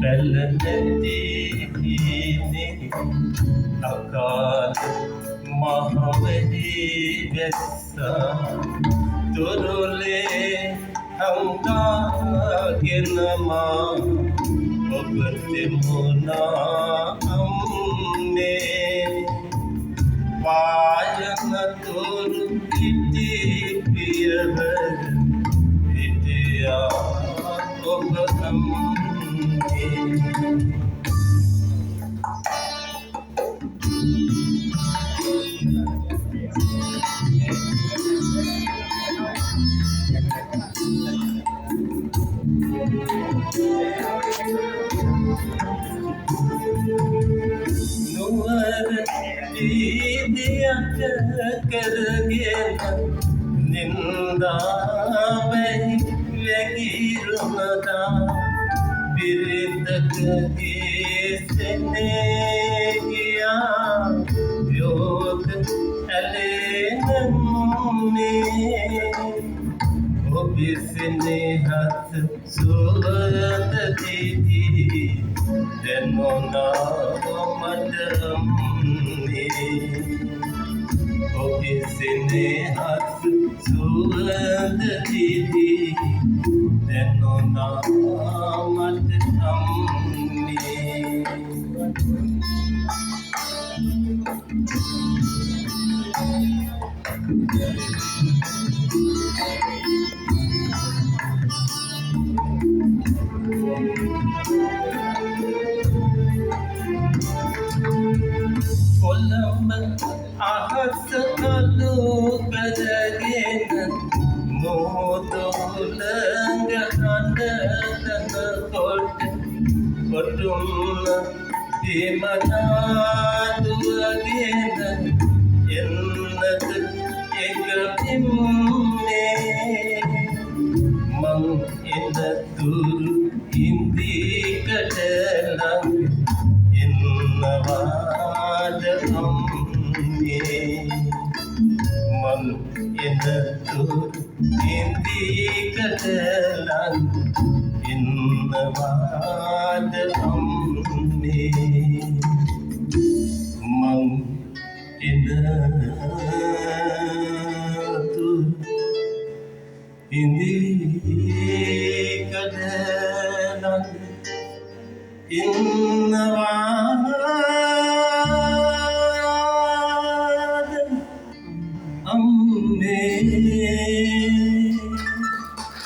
පැලනැතිනේ අකාල මහවැලි වැස්සා තුරුලේ හංගාගෙනමා ඔබට මුණා අම්මේ පායන තුරු ඉති පියවර හිටියා ඔබ නුවර දීදියට කරගෙන නින්දාවෙහි වැගිරුණදා බිරිඳකගේ සෙනෙහියා යෝග ඇලෙනුනේ ඔබේ සෙනෙහස සුවඳ දිදී දැනුණා මට ඔබේ සෙනෙහස සුවඳ දිදී දැනුණා මට කොළඹ අහස කළු කරගෙන මොහොතොලඟ හඬනකොට කොටුන්න හිමනාදුවගෙන එන්නද එක පිම්නේ මං එනතුරු ඉන්දිකට ළඟ ඉන්නවාද අම්මේ මං එනතුරු ඉන්දිකට ළඟ ඉන්නවාද අම්මේ මං එනතුරු ඉන්දිකට ළඟ ඉන්නවාද අම්මේ